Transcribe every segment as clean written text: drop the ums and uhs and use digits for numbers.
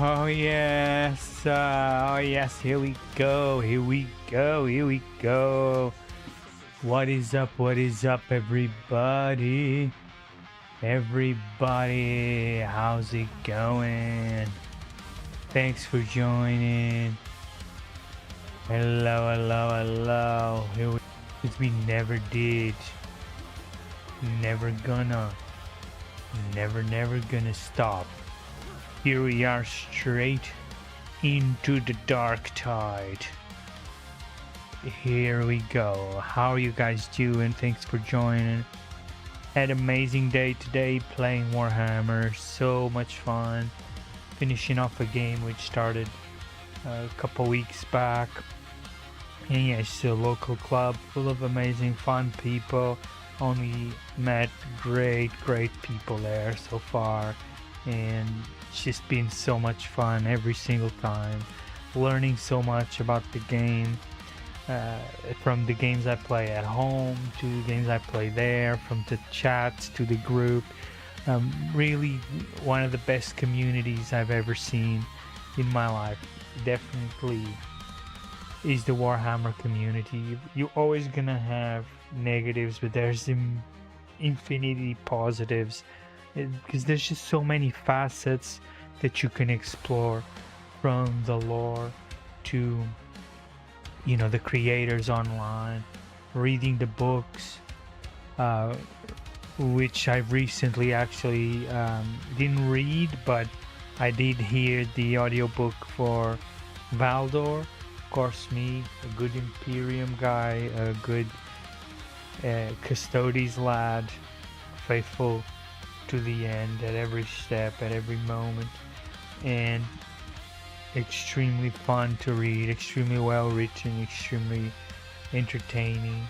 Oh yes, oh yes, here we go, here we go, here we go. What is up, everybody? Everybody, how's it going? Thanks for joining. Hello, hello, hello. Here we never did. Never gonna stop. Here we are, straight into the dark tide. Here we go. How are you guys doing? Thanks for joining. Had an amazing day today playing Warhammer. So much fun. Finishing off a game which started a couple weeks back. And yeah, it's a local club full of amazing fun people. Only met great people there so far. And it's just been so much fun every single time. Learning so much about the game. From the games I play at home to the games I play there, from the chats to the group. Really one of the best communities I've ever seen in my life. Definitely is the Warhammer community. You're always gonna have negatives, but there's infinity positives, because there's just so many facets that you can explore, from the lore to the creators online, reading the books, which I've recently actually didn't read, but I did hear the audiobook for Valdor. Of course, me, a good Imperium guy, a good Custodes lad, faithful to the end at every step, at every moment, and extremely fun to read, extremely well written, extremely entertaining.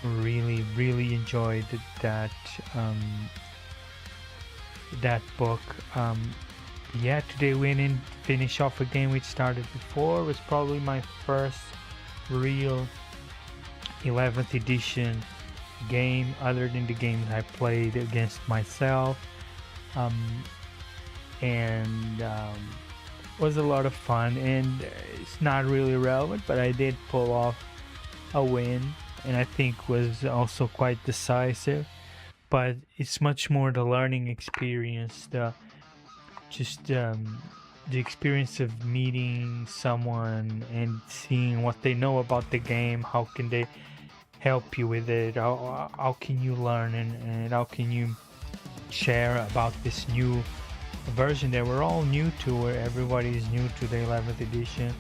Really enjoyed that book. Yeah, today we didn't finish off a game which started before. It was probably my first real 11th edition game, other than the games I played against myself, and was a lot of fun. And it's not really relevant, but I did pull off a win, and I think was also quite decisive. But it's much more the learning experience, the experience of meeting someone and seeing what they know about the game. How can they help you with it? How can you learn, and how can you share about this new version that we're all new to, where everybody is new to the 11th edition.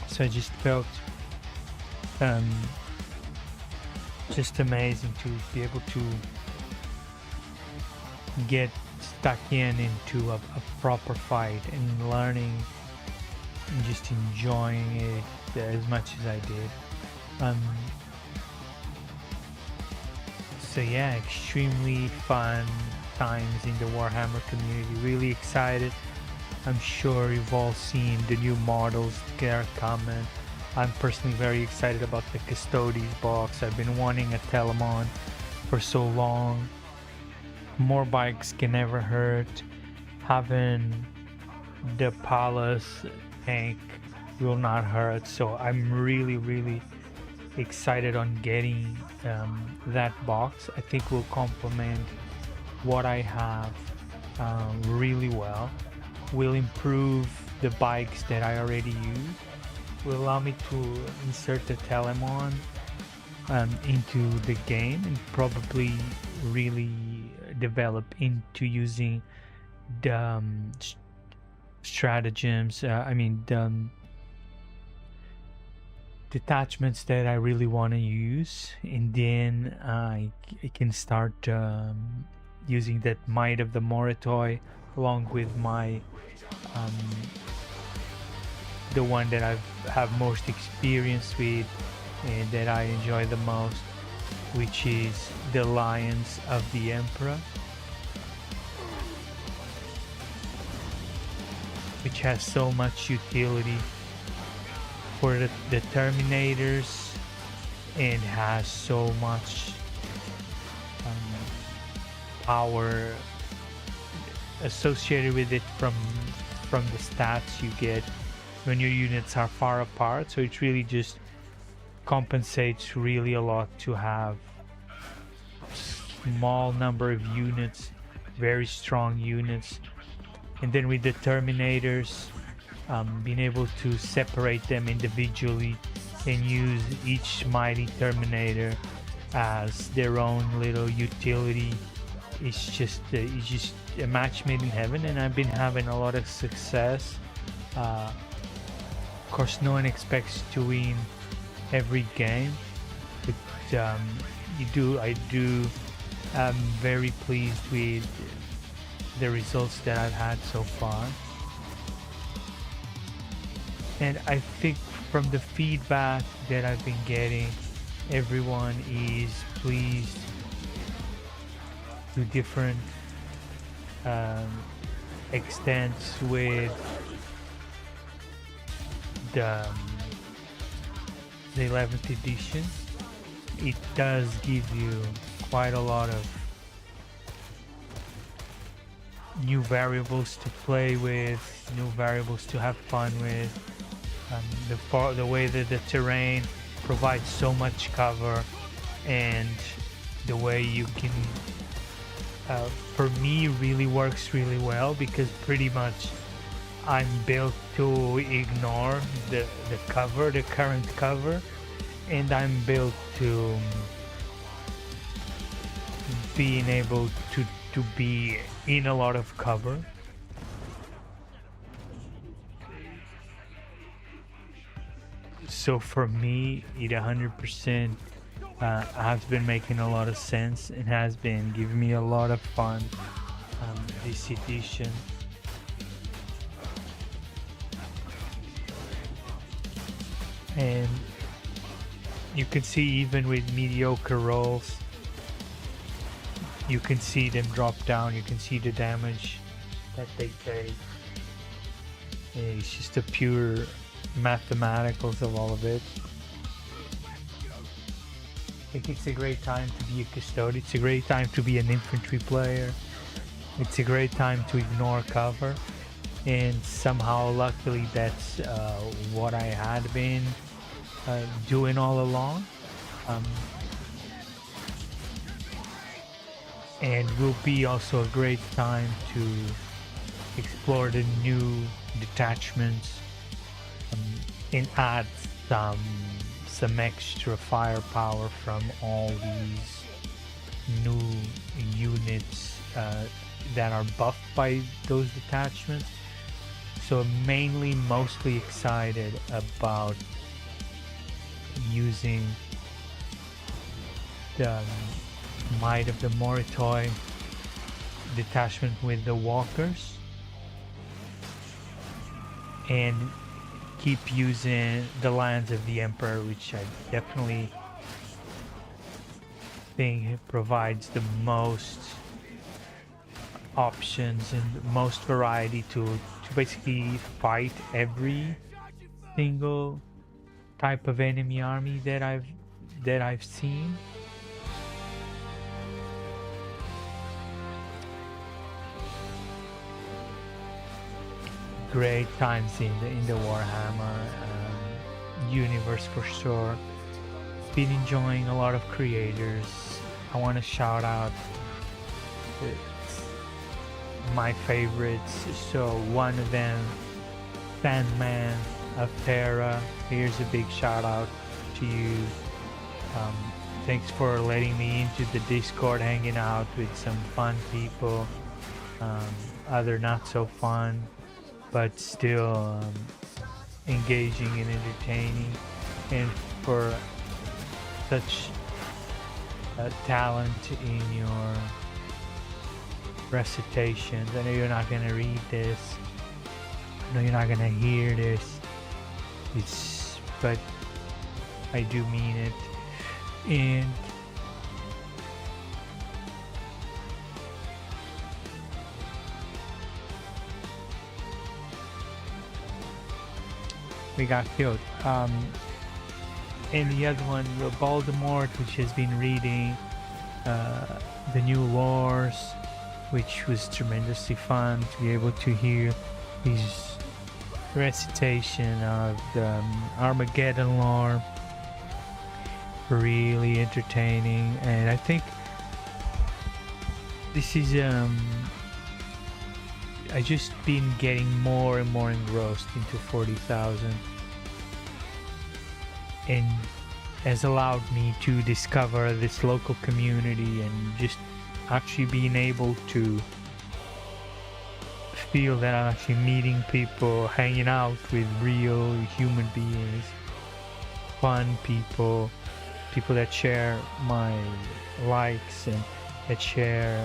So I just felt just amazing to be able to get stuck into a proper fight and learning and just enjoying it as much as I did. So yeah, extremely fun times in the Warhammer community. Really excited. I'm sure you've all seen the new models that are coming. I'm personally very excited about the Custodes box. I've been wanting a Telemon for so long. More bikes can never hurt. Having the Palace tank will not hurt. So I'm really excited on getting that box. I think will complement what I have really well. Will improve the bikes that I already use. Will allow me to insert the Telemon into the game, and probably really develop into using the stratagems. The detachments that I really want to use, and then I can start using that Might of the Moritoi along with my the one that I have most experience with and that I enjoy the most, which is the Lions of the Emperor, which has so much utility for the Terminators and has so much power associated with it from the stats you get when your units are far apart. So it really just compensates really a lot to have small number of units, very strong units. And then with the Terminators, being able to separate them individually and use each mighty Terminator as their own little utility. It's just a match made in heaven, and I've been having a lot of success. Of course, no one expects to win every game, but I'm very pleased with the results that I've had so far. And I think from the feedback that I've been getting, everyone is pleased to different extents with the 11th edition. It does give you quite a lot of new variables to play with, new variables to have fun with. The way that the terrain provides so much cover, and the way you can, for me, really works really well, because pretty much I'm built to ignore the cover, the current cover, and I'm built to being able to be in a lot of cover. So for me, it 100% has been making a lot of sense and has been giving me a lot of fun this edition. And you can see, even with mediocre rolls, you can see them drop down. You can see the damage that they take. It's just the pure mathematicals of all of it. I think it's a great time to be a Custode. It's a great time to be an infantry player. It's a great time to ignore cover. And somehow, luckily, that's what I had been doing all along. And will be also a great time to explore the new detachments and add some extra firepower from all these new units that are buffed by those detachments. So I'm mostly excited about using the Might of the Moritoi detachment with the walkers, and keep using the Lands of the Emperor, which I definitely think provides the most options and the most variety to basically fight every single type of enemy army that I've seen. Great times in the Warhammer universe for sure. Been enjoying a lot of creators. I want to shout out my favorites. So one of them, Sandman of Terra. Here's a big shout out to you. Thanks for letting me into the Discord, hanging out with some fun people. Other not so fun, but still engaging and entertaining, and for such talent in your recitations. I know you're not going to read this, I know you're not going to hear this, but I do mean it. And we got killed. And the other one, Baltimore, which has been reading the new lores which was tremendously fun to be able to hear his recitation of the Armageddon lore. Really entertaining, and I think this is I just been getting more and more engrossed into 40,000, and has allowed me to discover this local community and just actually being able to feel that I'm actually meeting people, hanging out with real human beings, fun people that share my likes and that share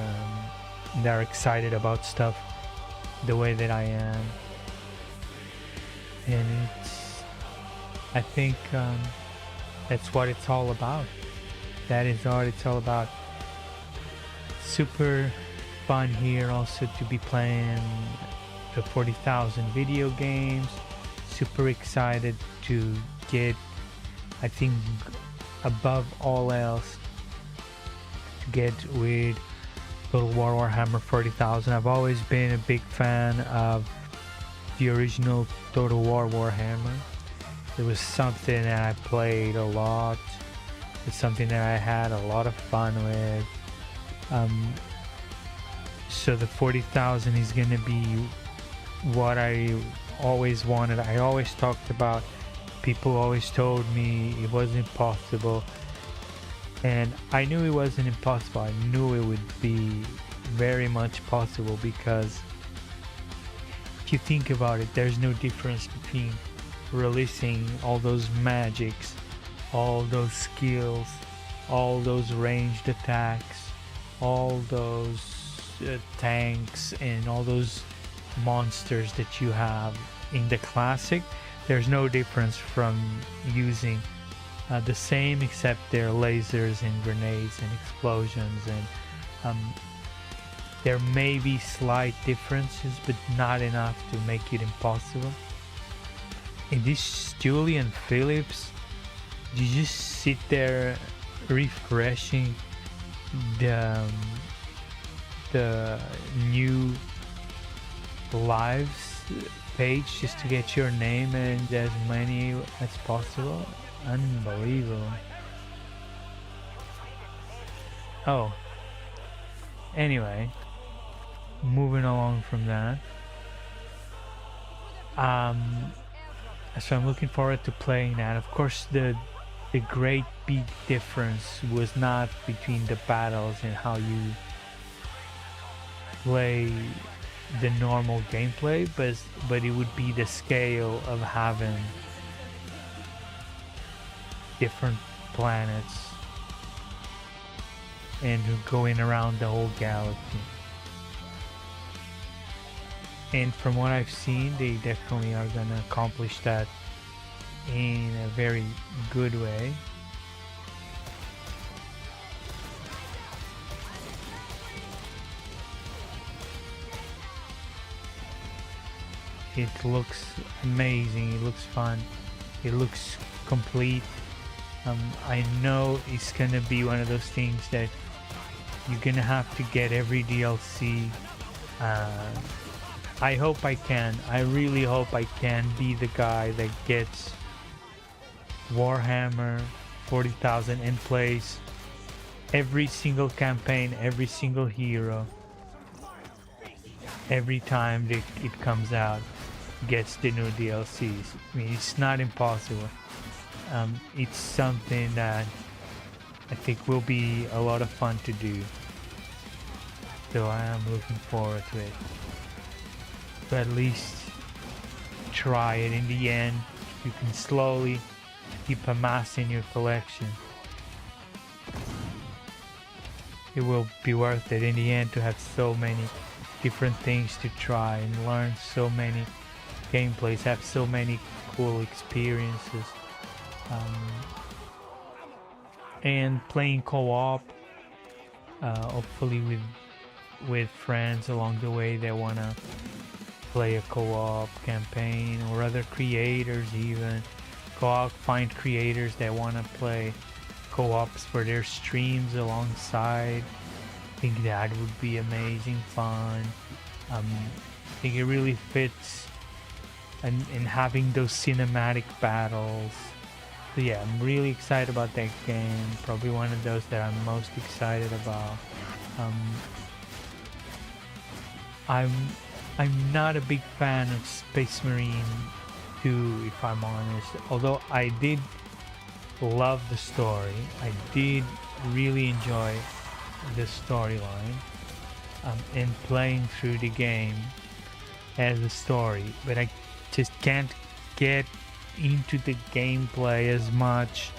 that are excited about stuff the way that I am. And I think that's what it's all about. That is what it's all about. Super fun here also to be playing the 40,000 video games. Super excited to get, I think, above all else, to get with Total War Warhammer 40,000. I've always been a big fan of the original Total War Warhammer. It was something that I played a lot. It's something that I had a lot of fun with. So the 40,000 is gonna be what I always wanted. I always talked about. People always told me it wasn't possible, and I knew it wasn't impossible. I knew it would be very much possible, because if you think about it, there's no difference between releasing all those magics, all those skills, all those ranged attacks, all those tanks, and all those monsters that you have in the classic. There's no difference from using the same, except they're lasers and grenades and explosions, and there may be slight differences, but not enough to make it impossible. In this Julian Phillips, you just sit there refreshing the new lives page just to get your name and as many as possible. Unbelievable. Oh, anyway, moving along from that, so I'm looking forward to playing that. Of course, the great big difference was not between the battles and how you play the normal gameplay, but it would be the scale of having different planets and going around the whole galaxy. And from what I've seen, they definitely are gonna accomplish that in a very good way. It looks amazing, it looks fun, it looks complete. I know it's gonna be one of those things that you're gonna have to get every DLC. I hope I can. I really hope I can be the guy that gets Warhammer 40,000 and plays every single campaign, every single hero, every time that it comes out, gets the new DLCs. I mean, it's not impossible. It's something that I think will be a lot of fun to do. So I am looking forward to it. To at least try it. In the end, you can slowly keep amassing your collection. It will be worth it in the end to have so many different things to try and learn so many gameplays, have so many cool experiences. And playing co-op, hopefully with friends along the way that wanna play a co-op campaign, or other creators even. Go out, find creators that wanna play co-ops for their streams alongside. think that would be amazing fun. I think it really fits and having those cinematic battles. So yeah, I'm really excited about that game. Probably one of those that I'm most excited about. Um, I'm I'm not a big fan of Space Marine 2, if I'm honest. Although I did love the story, I did really enjoy the storyline and playing through the game as a story, but I just can't get into the gameplay as much,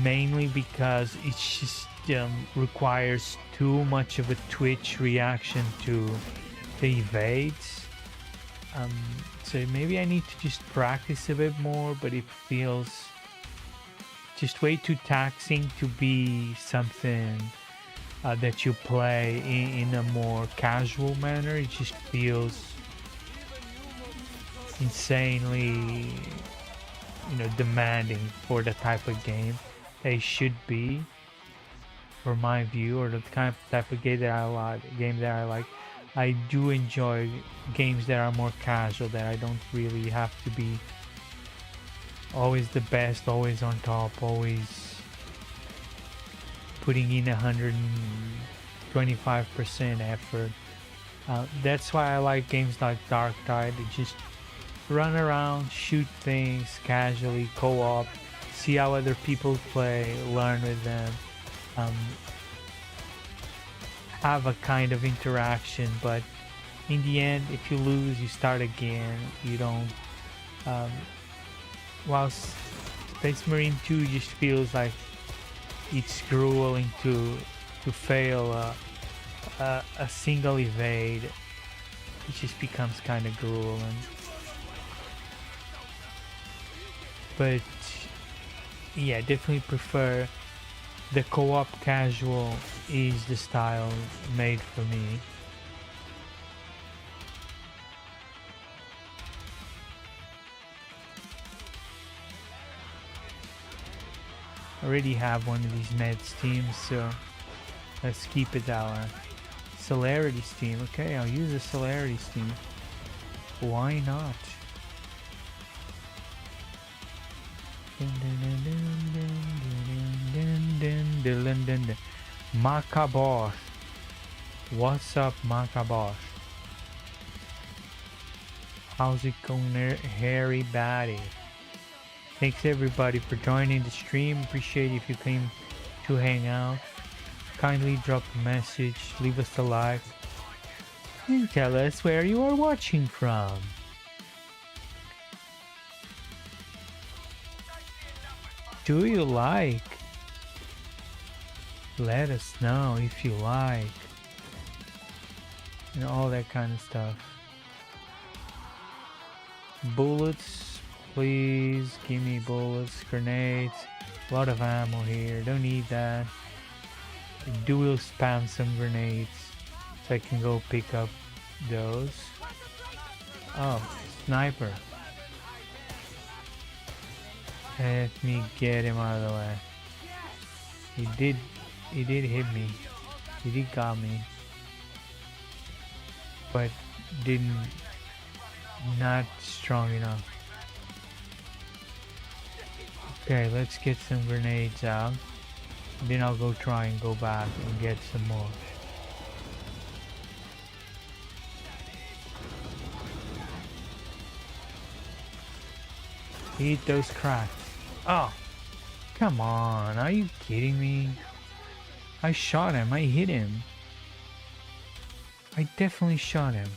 mainly because it just requires too much of a twitch reaction to the evades. Um, so maybe I need to just practice a bit more, but it feels just way too taxing to be something that you play in a more casual manner. It just feels insanely, demanding for the type of game they should be, for my view, or the kind of type of game that I like. I do enjoy games that are more casual, that I don't really have to be always the best, always on top, always putting in 125% effort. That's why I like games like Dark Tide. It just run around, shoot things casually, co-op, see how other people play, learn with them, have a kind of interaction. But in the end, if you lose, you start again. You don't. While Space Marine 2 just feels like it's grueling to fail a single evade. It just becomes kind of grueling. But yeah, definitely prefer the co-op casual is the style made for me. I already have one of these meds teams, so let's keep it that way. Celerity steam, okay, I'll use a celerity steam. Why not? Macabosh. What's up, Macabosh? How's it going there, Harry Batty? Thanks everybody for joining the stream. Appreciate if you came to hang out. Kindly drop a message, leave us a like, and tell us where you are watching from. Do you like? Let us know if you like. And all that kind of stuff. Bullets, please give me bullets. Grenades, a lot of ammo here, don't need that. Dual spam some grenades so I can go pick up those. Oh, sniper. Let me get him out of the way. He did hit me. He did got me. But not strong enough. Okay, let's get some grenades out. Then I'll go try and go back and get some more. Eat those cracks. Oh, come on, are you kidding me? I shot him, I hit him. I definitely shot him.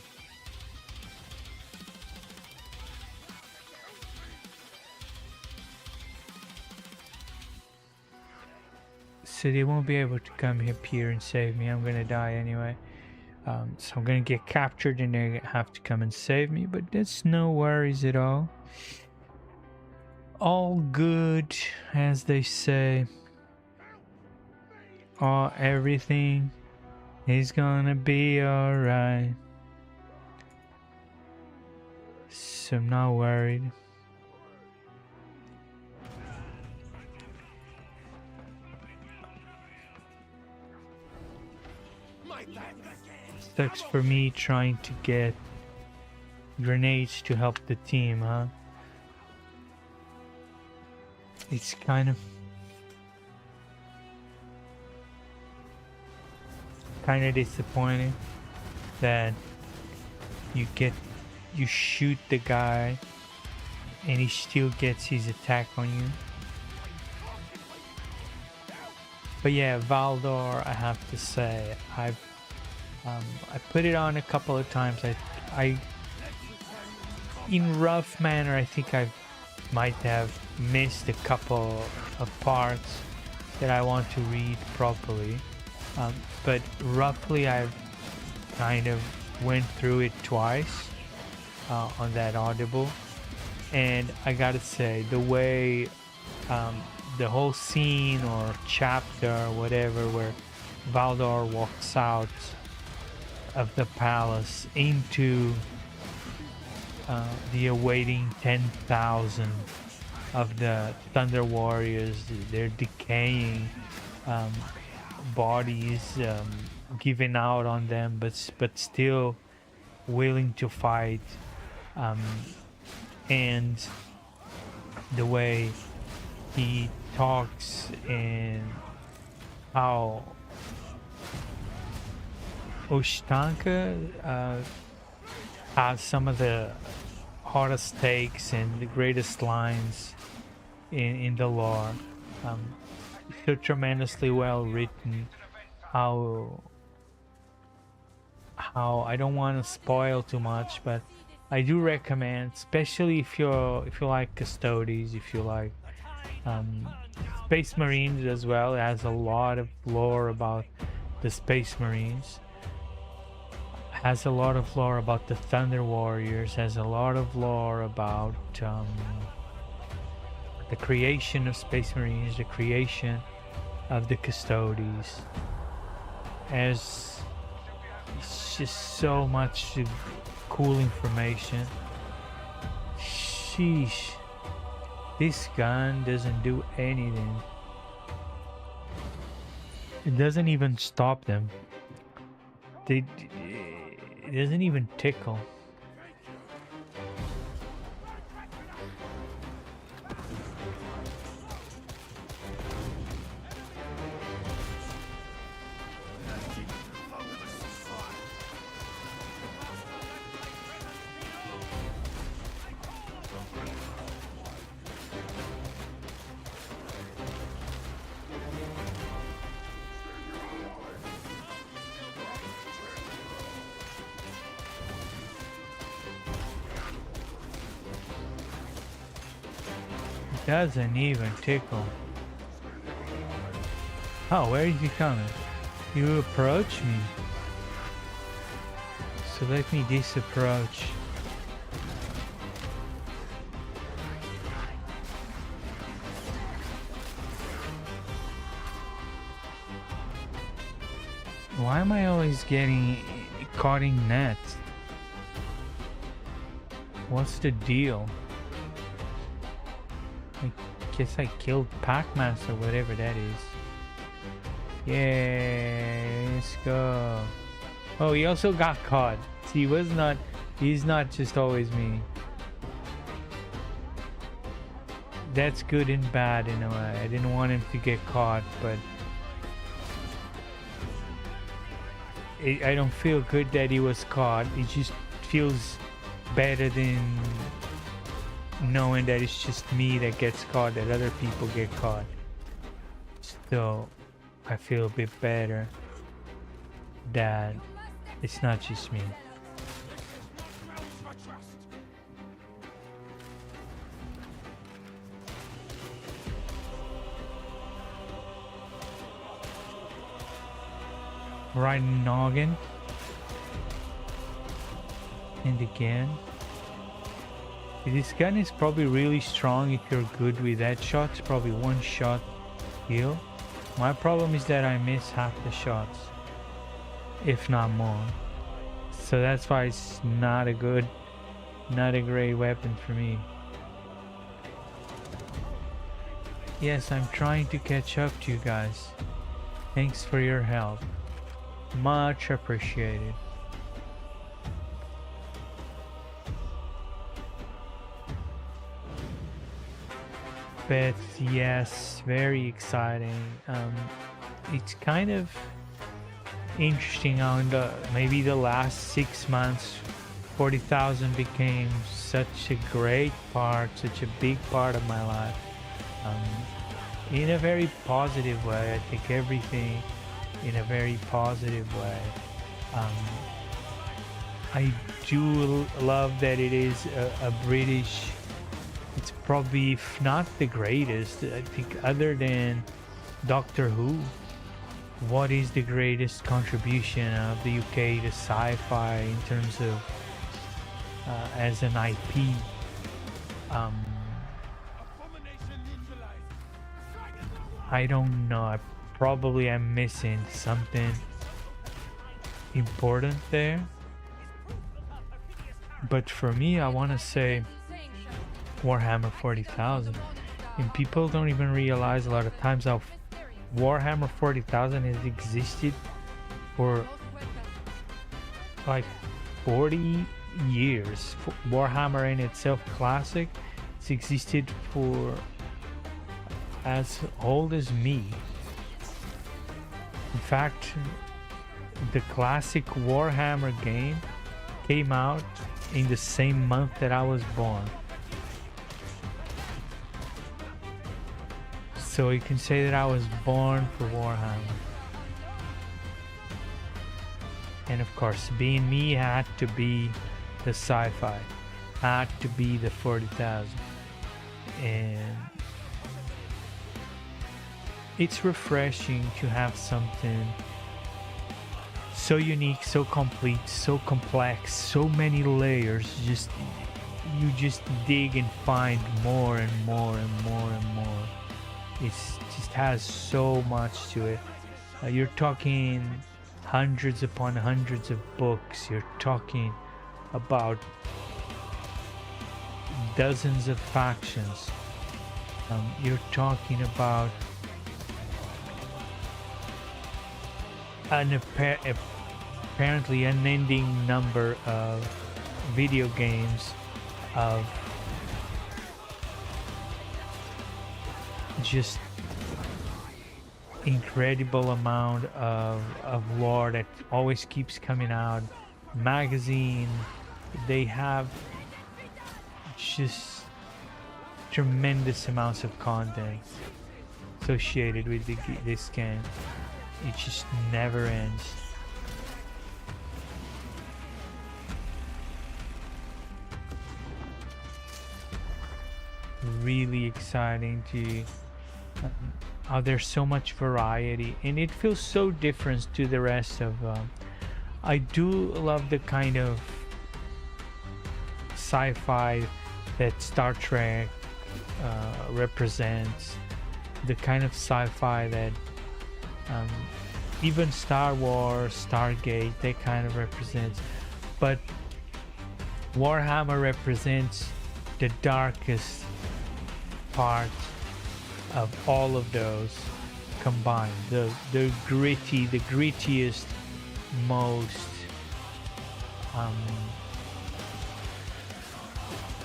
So they won't be able to come up here and save me. I'm gonna die anyway. So I'm gonna get captured and they have to come and save me, but that's no worries at all. All good, as they say. Everything is gonna be alright. So I'm not worried. sucks for me trying to get grenades to help the team, huh? It's kind of disappointing that you shoot the guy and he still gets his attack on you. But yeah, Valdor, I have to say, I put it on a couple of times. I in rough manner, I think I might have missed a couple of parts that I want to read properly. But roughly I've kind of went through it twice on that Audible, and I gotta say, the way the whole scene or chapter or whatever where Valdor walks out of the palace into the awaiting 10,000 of the Thunder Warriors, they're decaying bodies, giving out on them, but still willing to fight, and the way he talks and how Oshtanka has some of the hottest takes and the greatest lines in the lore. So tremendously well written. How I don't want to spoil too much, but I do recommend, especially if you like Custodes, if you like Space Marines as well. It has a lot of lore about the Space Marines. Has a lot of lore about the Thunder Warriors. Has a lot of lore about the creation of Space Marines, the creation of the Custodes. As it's just so much cool information. Sheesh, this gun doesn't do anything. It doesn't even stop them. It doesn't even tickle. Doesn't even tickle. Oh, where is he coming? You approach me. So let me disapproach. Why am I always getting caught in nets? What's the deal? I guess I killed Pac-Master, whatever that is. Yeah, let's go. Oh, he also got caught. See, he's not just always me. That's good and bad in a way. I didn't want him to get caught, but I don't feel good that he was caught. It just feels better than knowing that it's just me that gets caught, that other people get caught. So I feel a bit better that it's not just me. Right noggin. And again. This gun is probably really strong if you're good with headshots. Probably one shot kill. My problem is that I miss half the shots, if not more. So that's why it's not a great weapon for me. Yes, I'm trying to catch up to you guys. Thanks for your help. Much appreciated. bit, yes, very exciting. It's kind of interesting how in maybe the last 6 months 40,000 became such a great part, such a big part of my life, in a very positive way. I take everything in a very positive way. I do love that it is a British. It's probably, if not the greatest, I think, other than Doctor Who, what is the greatest contribution of the UK to sci-fi in terms of as an IP? I don't know. I probably am missing something important there. But for me, I want to say Warhammer 40,000. And people don't even realize a lot of times how Warhammer 40,000 has existed for like 40 years. Warhammer in itself, classic, it's existed for as old as me. In fact, the classic Warhammer game came out in the same month that I was born. So you can say that I was born for Warhammer. And of course, being me, had to be the sci-fi, had to be the 40,000. And it's refreshing to have something so unique, so complete, so complex, so many layers. You just dig and find more and more and more and more. It just has so much to it. You're talking hundreds upon hundreds of books. You're talking about dozens of factions. You're talking about an apparently unending number of video games, of just incredible amount of lore that always keeps coming out. Magazine, they have just tremendous amounts of content associated with this game. It just never ends. Really exciting to how there's so much variety, and it feels so different to the rest of I do love the kind of sci-fi that Star Trek represents, the kind of sci-fi that even Star Wars, Stargate, that kind of represents. But Warhammer represents the darkest part of all of those combined. The grittiest, most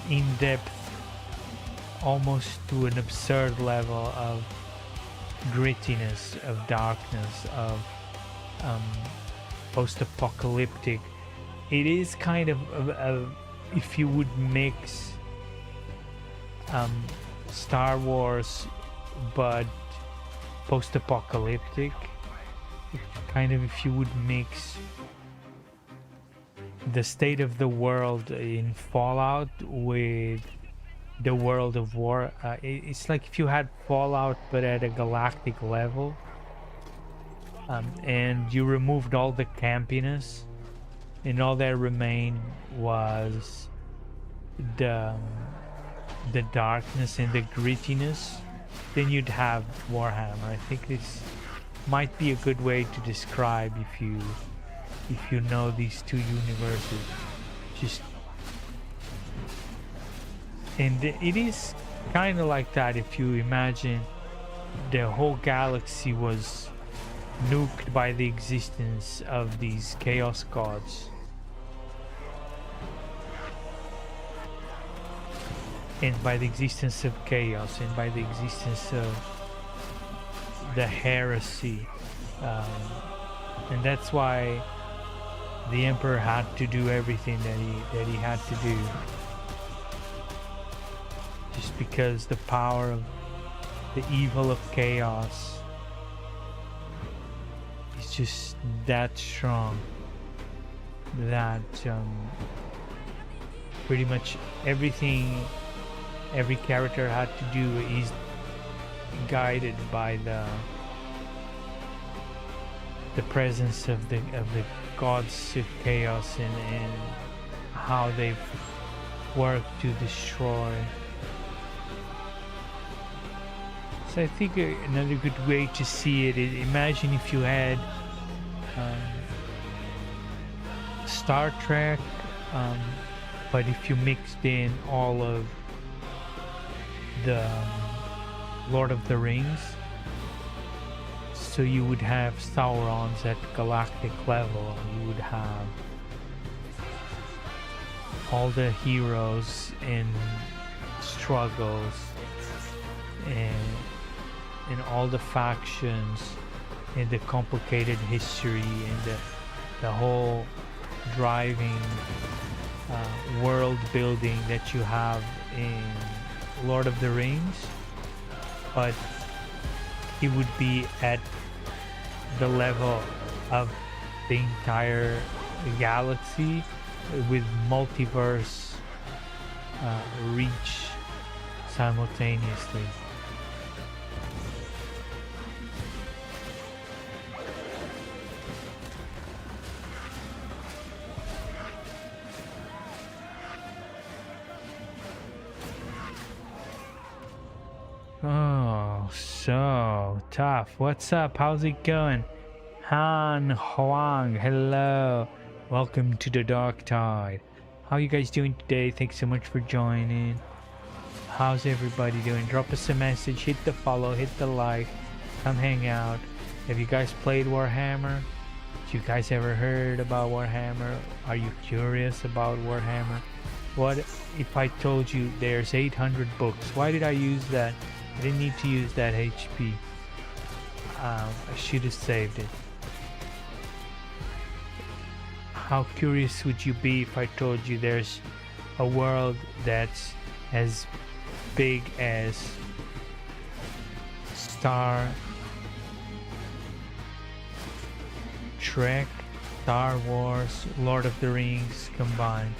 in-depth, almost to an absurd level of grittiness, of darkness, of post-apocalyptic. It is kind of if you would mix Star Wars but post-apocalyptic, kind of if you would mix the state of the world in Fallout with the world of War. It's like if you had Fallout but at a galactic level, and you removed all the campiness, and all that remained was the darkness and the grittiness, then you'd have Warhammer. I think this might be a good way to describe if you know these two universes. Just, and it is kind of like that if you imagine the whole galaxy was nuked by the existence of these chaos gods. and by the existence of chaos and by the existence of the heresy, and that's why the emperor had to do everything that he had to do, just because the power of the evil of chaos is just that strong that pretty much everything every character had to do is guided by the presence of the gods of chaos and how they've worked to destroy. So I think another good way to see it is, imagine if you had Star Trek, but if you mixed in all of the Lord of the Rings, so you would have Saurons at galactic level, you would have all the heroes and struggles and all the factions and the complicated history and the whole driving world building that you have in Lord of the Rings, but it would be at the level of the entire galaxy with multiverse reach simultaneously. Oh, so tough. What's up? How's it going? Han Huang, hello. Welcome to the Dark Tide. How you guys doing today? Thanks so much for joining. How's everybody doing? Drop us a message, hit the follow, hit the like, come hang out. Have you guys played Warhammer? Have you guys ever heard about Warhammer? Are you curious about Warhammer? What if I told you there's 800 books? Why did I use that? I didn't need to use that HP. I should have saved it. How curious would you be if I told you there's a world that's as big as Star Trek, Star Wars, Lord of the Rings combined?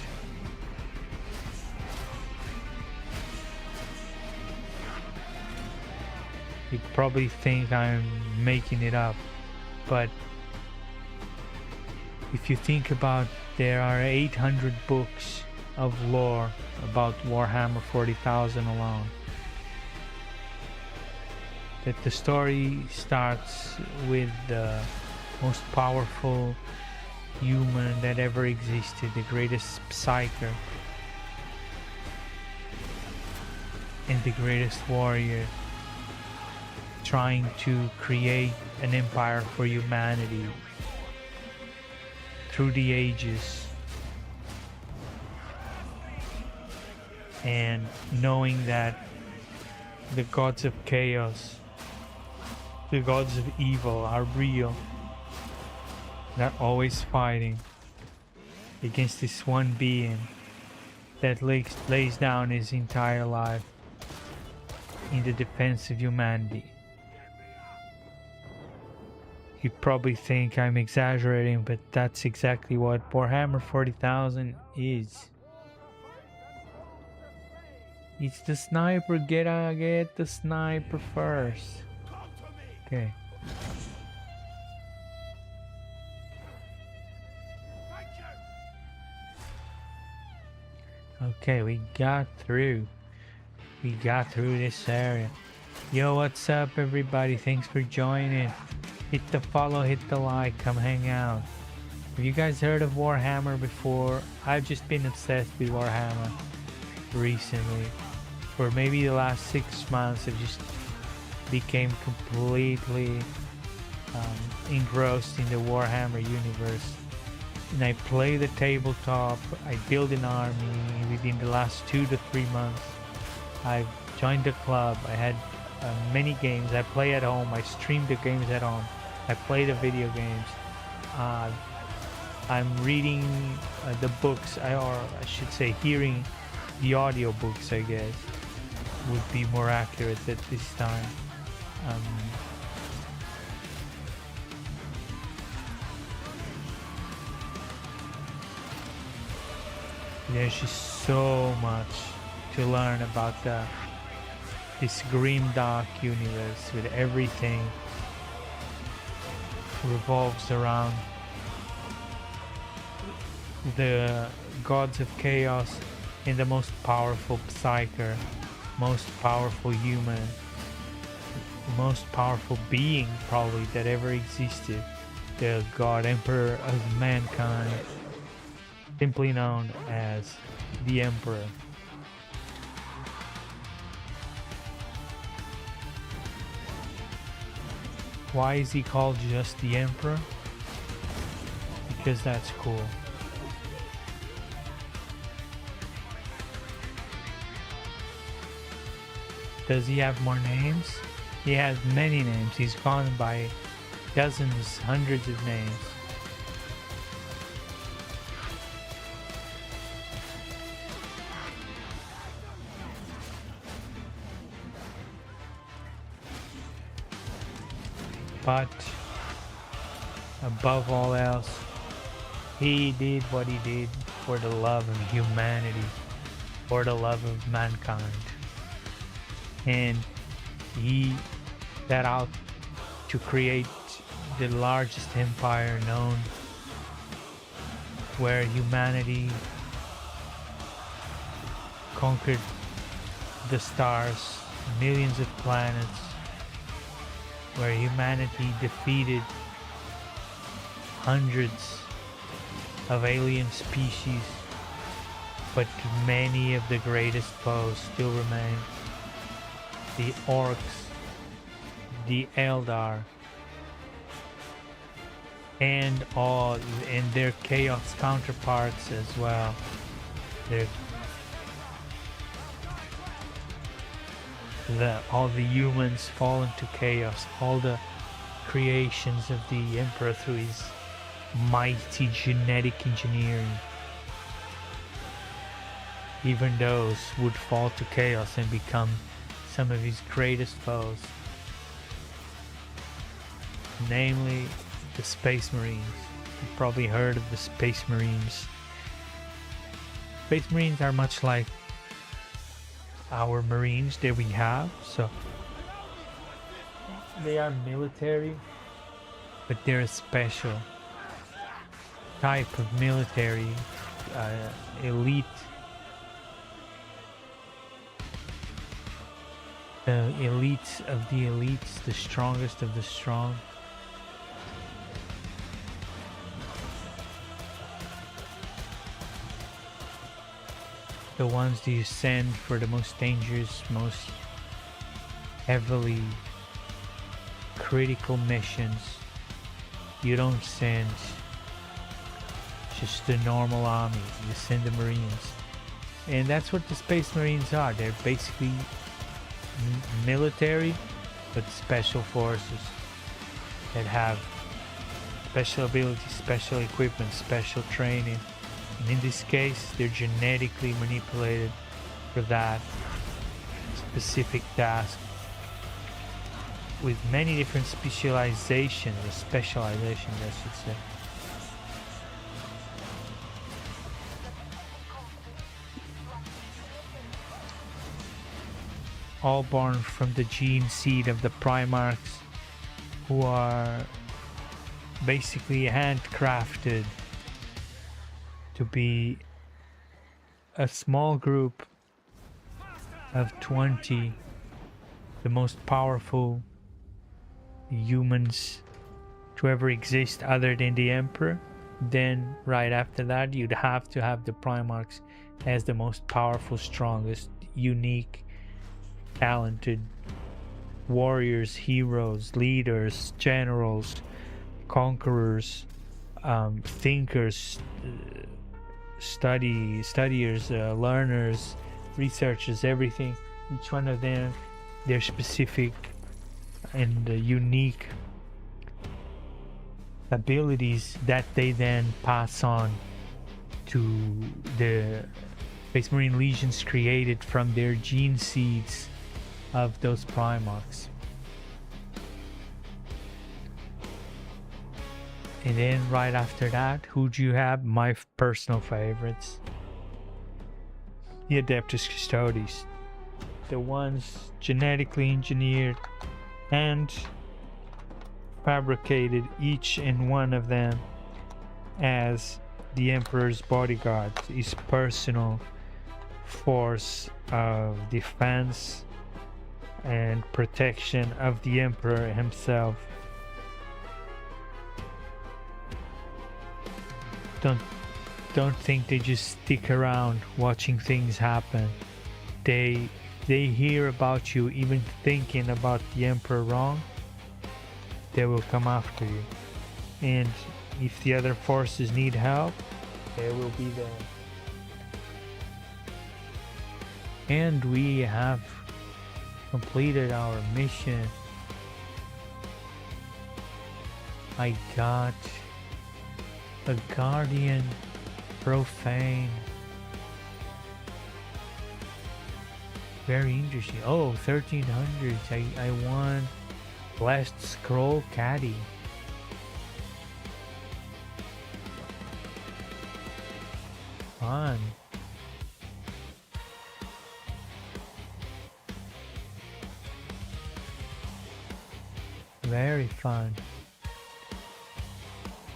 You probably think I'm making it up, but if you think about, there are 800 books of lore about Warhammer 40,000 alone. That the story starts with the most powerful human that ever existed, the greatest psyker and the greatest warrior, trying to create an empire for humanity through the ages, and knowing that the gods of chaos, the gods of evil are real, not always fighting against this one being that lays down his entire life in the defense of humanity. You probably think I'm exaggerating, but that's exactly what Warhammer 40,000 is. It's the sniper. Get the sniper first. Okay. Okay, we got through this area. Yo, what's up everybody? Thanks for joining. Hit the follow, hit the like, come hang out. Have you guys heard of Warhammer before? I've just been obsessed with Warhammer recently. For maybe the last 6 months, I just became completely engrossed in the Warhammer universe. And I play the tabletop, I build an army within the last 2 to 3 months. I've joined the club. I had many games. I play at home. I stream the games at home. I play the video games. I'm reading the books, or I should say hearing the audio books, I guess, would be more accurate at this time. There's just so much to learn about this grimdark universe, with everything revolves around the gods of chaos and the most powerful psyker, most powerful human, most powerful being probably that ever existed, the god emperor of mankind, simply known as the Emperor. Why is he called just the Emperor? Because that's cool. Does he have more names? He has many names. He's gone by dozens, hundreds of names. But above all else, he did what he did for the love of humanity, for the love of mankind. And he set out to create the largest empire known, where humanity conquered the stars, millions of planets, where humanity defeated hundreds of alien species, but many of the greatest foes still remain. The orcs, the Eldar, and their chaos counterparts as well. All the humans fall into chaos, all the creations of the Emperor through his mighty genetic engineering. Even those would fall to chaos and become some of his greatest foes, namely the Space Marines. You've probably heard of the Space Marines. Space Marines are much like our Marines that we have, so they are military, but they're a special type of military, elite, the elites of the elites, the strongest of the strong. The ones that you send for the most dangerous, most heavily critical missions. You don't send just the normal army, you send the Marines. And that's what the Space Marines are. They're basically military, but special forces that have special abilities, special equipment, special training. And in this case, they're genetically manipulated for that specific task, with many different specializations, I should say. All born from the gene seed of the Primarchs, who are basically handcrafted to be a small group of 20, the most powerful humans to ever exist other than the Emperor. Then right after that, you'd have to have the Primarchs as the most powerful, strongest, unique, talented warriors, heroes, leaders, generals, conquerors, thinkers, studiers, learners, researchers, everything. Each one of them, their specific and unique abilities that they then pass on to the Space Marine legions created from their gene seeds of those Primarchs. And then right after that, who do you have? My personal favorites. The Adeptus Custodes. The ones genetically engineered and fabricated, each and one of them, as the Emperor's bodyguard, his personal force of defense and protection of the Emperor himself. Don't think they just stick around watching things happen. They hear about you even thinking about the Emperor wrong, they will come after you. And if the other forces need help, they will be there. And we have completed our mission. I got a Guardian Profane. Very interesting. Oh, 1300s. I won Blessed Scroll Caddy. Fun. Very fun.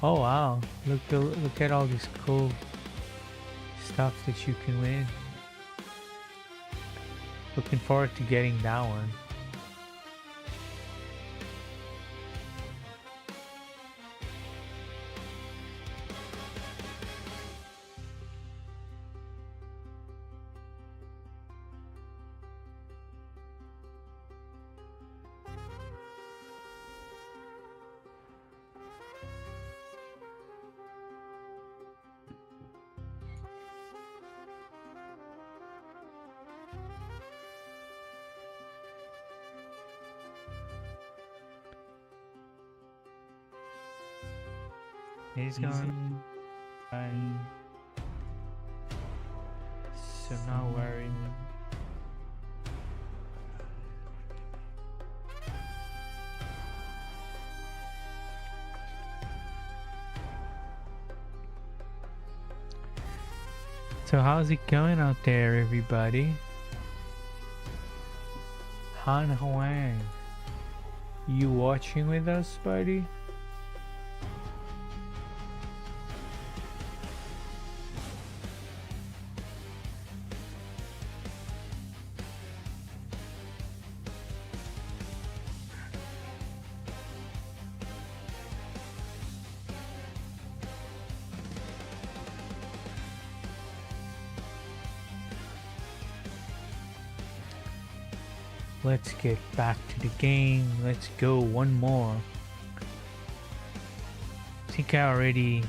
Oh wow, look at all this cool stuff that you can win. Looking forward to getting that one. He's gone. Fine. So not worried. So how's it going out there, everybody? Han Huang, you watching with us, buddy? Let's get back to the game. Let's go one more. I think I already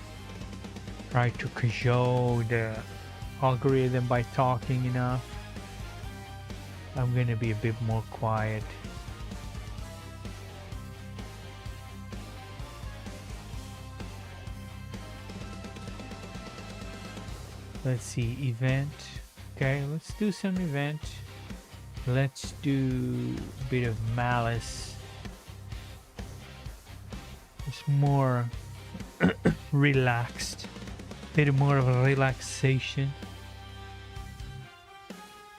tried to cajole the algorithm by talking enough. I'm gonna be a bit more quiet. Let's see, event. Okay, let's do some event. Let's do a bit of malice. It's more relaxed. A bit more of a relaxation.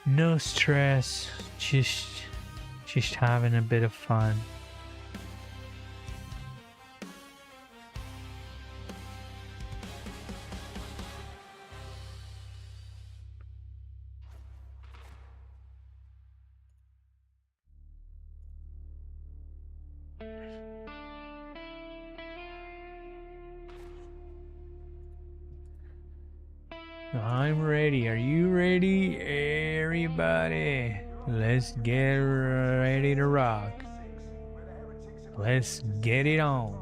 No stress. Just having a bit of fun. I'm ready. Are you ready, everybody? Let's get ready to rock. Let's get it on.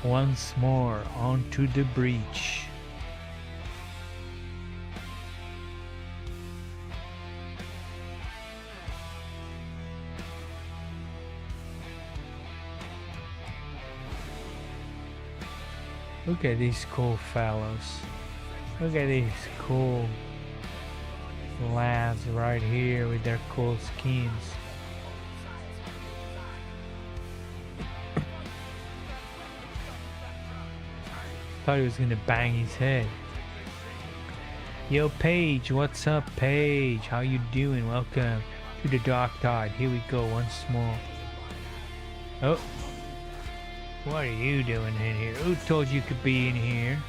Once more onto the breach. Look at these cool fellows. Look at these cool lads right here with their cool skins. Thought he was gonna bang his head. Yo, Paige, what's up, Paige? How you doing? Welcome to the Dark Tide. Here we go once more. Oh, what are you doing in here? Who told you could be in here?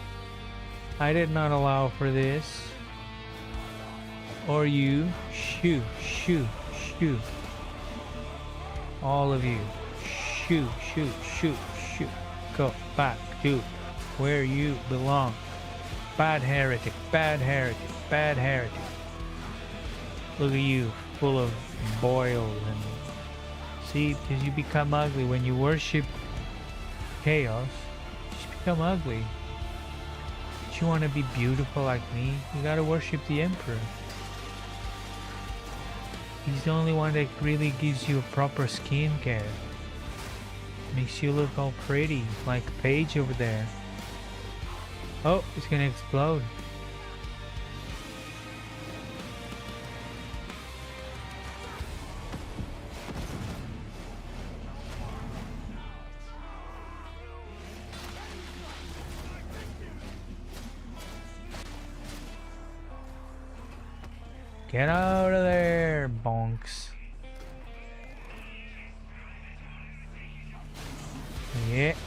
I did not allow for this. Or you. Shoot, shoot, shoot. All of you. Shoot, shoot, shoot, shoot. Go back to where you belong. Bad heretic, bad heretic, bad heretic. Look at you, full of boils and... See, because you become ugly when you worship chaos. You just become ugly. Don't you want to be beautiful like me? You gotta worship the Emperor. He's the only one that really gives you a proper skincare. Makes you look all pretty, like Paige over there. Oh, it's gonna explode. Get out of there, bonks.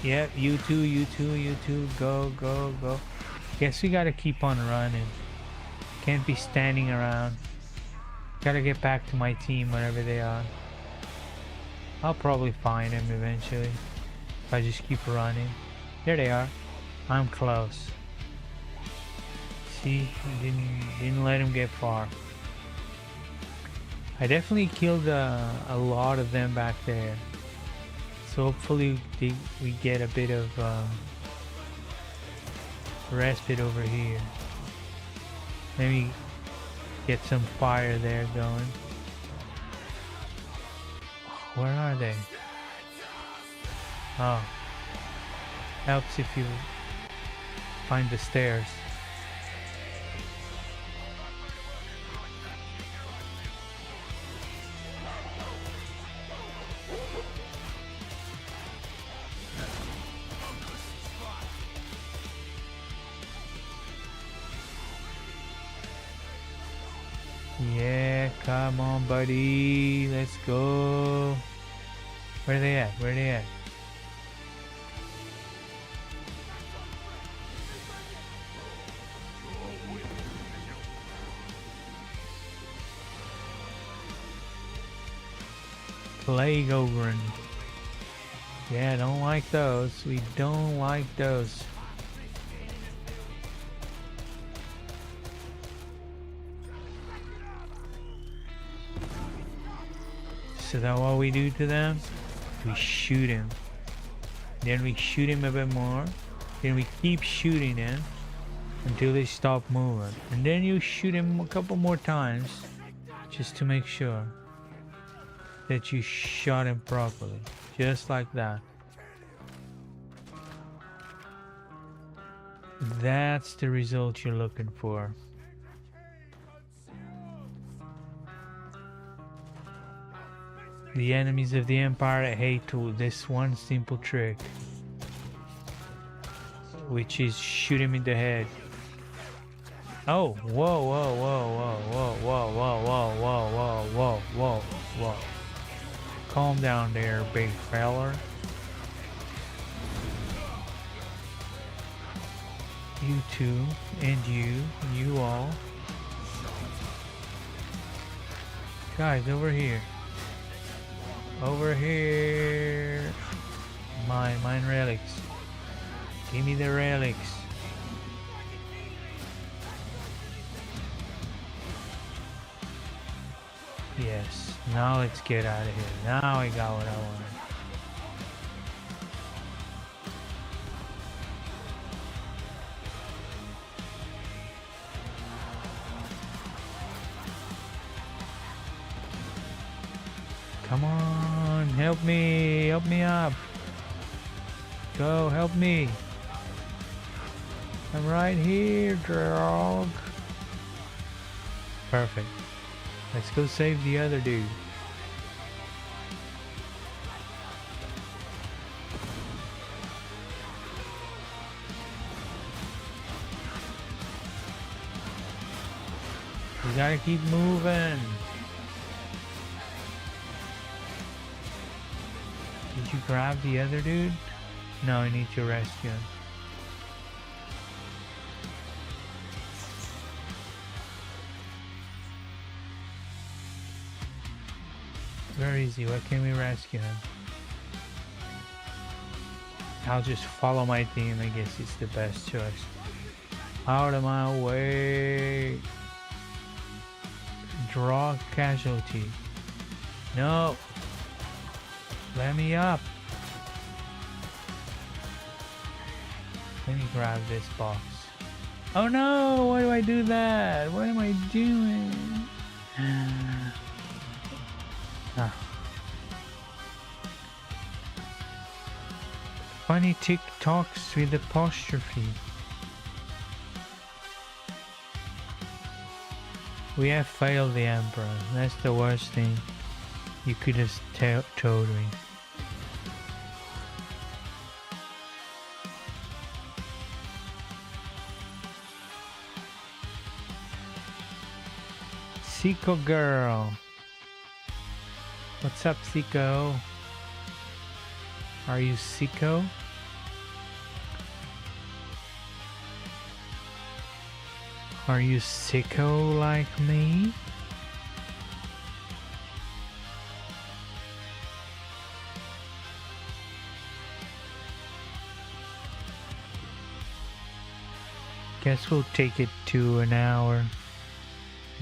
Yeah, you two, go, go, go. Guess we gotta keep on running. Can't be standing around. Gotta get back to my team wherever they are. I'll probably find them eventually if I just keep running. There they are. I'm close. See, didn't let him get far. I definitely killed a lot of them back there. So hopefully we get a bit of respite over here. Maybe get some fire there going. Where are they? Oh. Helps if you find the stairs. Yeah, come on, buddy. Let's go. Where are they at? Where are they at? Plague Ogre. Yeah, don't like those. We don't like those. So that's what we do to them? We shoot him. Then we shoot him a bit more. Then we keep shooting him until they stop moving. And then you shoot him a couple more times just to make sure that you shot him properly. Just like that. That's the result you're looking for. The enemies of the Empire hate this one simple trick, which is shoot him in the head. Oh, whoa, whoa, whoa, whoa, whoa, whoa, whoa, whoa, whoa, whoa, whoa, whoa. Calm down there, big feller. You two, and you all. Guys, over here. Over here. Mine relics. Give me the relics. Yes, now let's get out of here. Now I got what I wanted. Come on, help me up. Go, help me. I'm right here, dog. Perfect. Let's go save the other dude. We gotta keep moving. Did you grab the other dude? No, I need to rescue him. Where is he? Why can't we rescue him? I'll just follow my team. I guess it's the best choice. Out of my way. Draw casualty. No. Let me up. Let me grab this box. Oh no! Why do I do that? What am I doing? Ah. Funny TikToks with apostrophe. We have failed the Emperor. That's the worst thing you could have told me. Siko girl. What's up, Siko? Are you Siko? Are you sicko like me? Guess we'll take it to an hour.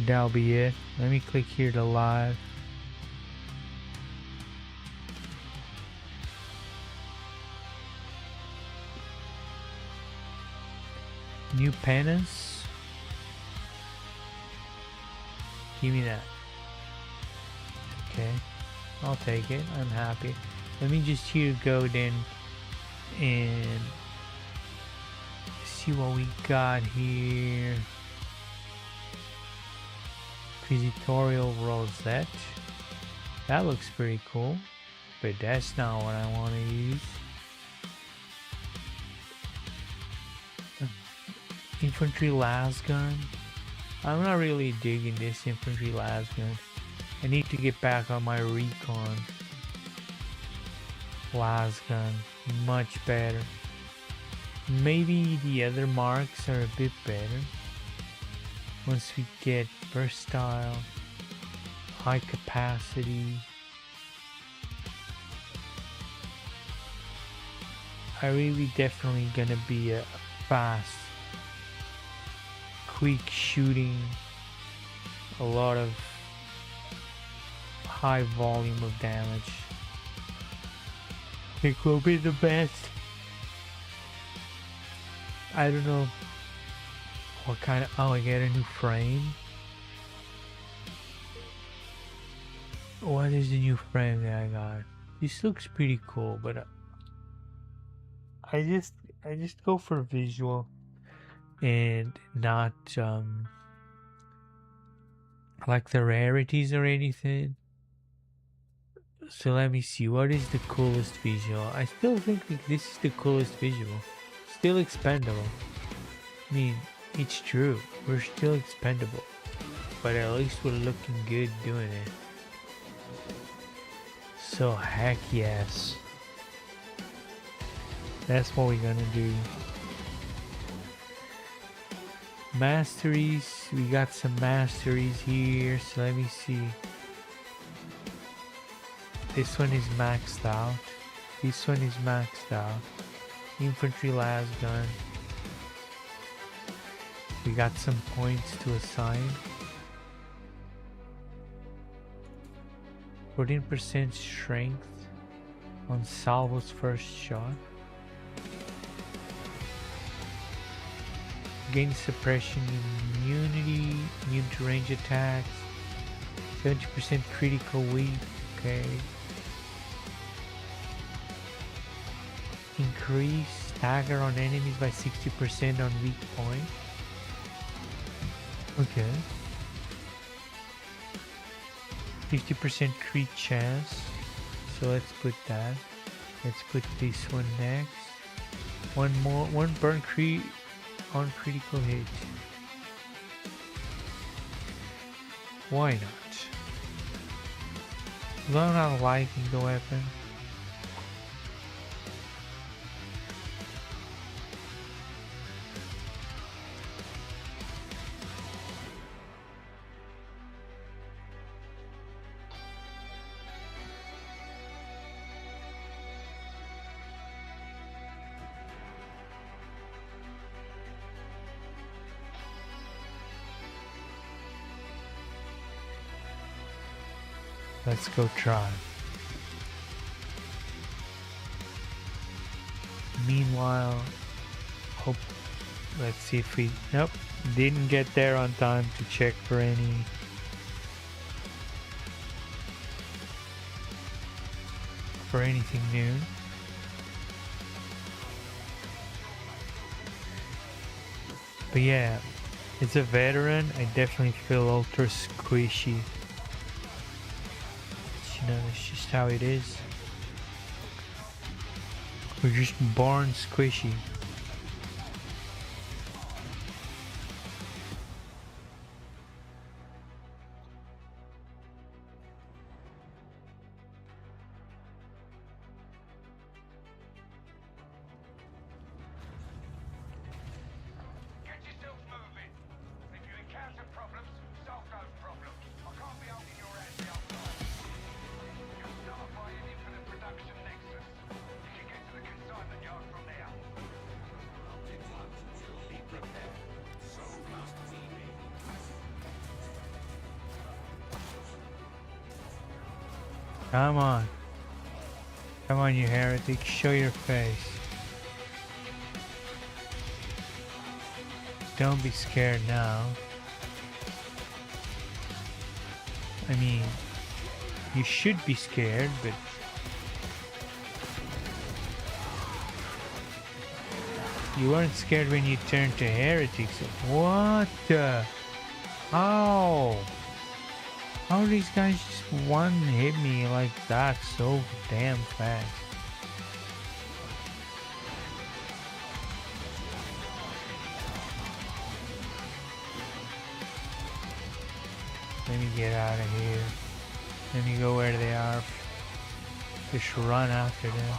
That'll be it. Let me click here to live. New penance. Give me that. Okay, I'll take it. I'm happy. Let me just here go then and see what we got here. Inquisitorial rosette. That looks pretty cool, but that's not what I want to use. Infantry lasgun. I'm not really digging this infantry lasgun. I need to get back on my recon lasgun. Much better. Maybe the other marks are a bit better. Once we get versatile, high capacity. I really definitely gonna be a fast, quick shooting, a lot of high volume of damage. It will be the best. I don't know what kind of, oh, I get a new frame. What is the new frame that I got? This looks pretty cool, but I just go for visual and not like the rarities or anything. So let me see, what is the coolest visual? I still think that this is the coolest visual. Still expendable. I mean, it's true, we're still expendable, but at least we're looking good doing it. So heck yes, that's what we're gonna do. Masteries, we got some masteries here, so let me see. This one is maxed out. This one is maxed out. Infantry lasgun. We got some points to assign. 14% strength on Salvo's first shot. Gain suppression immunity, immune to range attacks. 70% critical weak. Okay. Increase stagger on enemies by 60% on weak point. Okay. 50% crit chance. So let's put that. Let's put this one next. One burn crit on critical hit. Why not? I'm not liking the weapon. Let's go try. Meanwhile, let's see if we, nope, didn't get there on time to check for anything new. But yeah, as a veteran, I definitely feel ultra squishy. You know, that's just how it is. We're just born squishy. Come on. Come on, you heretic. Show your face. Don't be scared now. I mean, you should be scared, but you weren't scared when you turned to heretics. What the? How? How do these guys just one hit me like that so damn fast? Let me get out of here. Let me go where they are. Just run after them.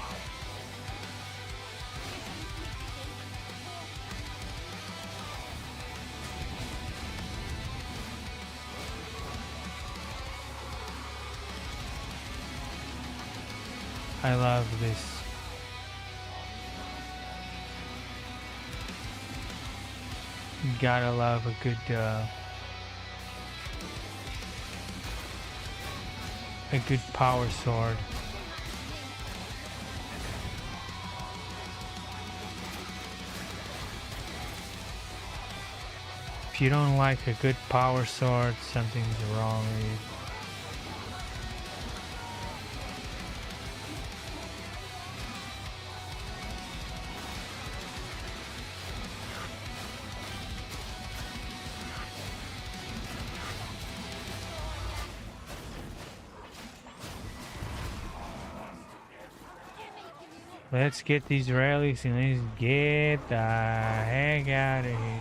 I love this. Gotta love a good power sword. If you don't like a good power sword, something's wrong with you. Let's get these relics and let's get the heck out of here.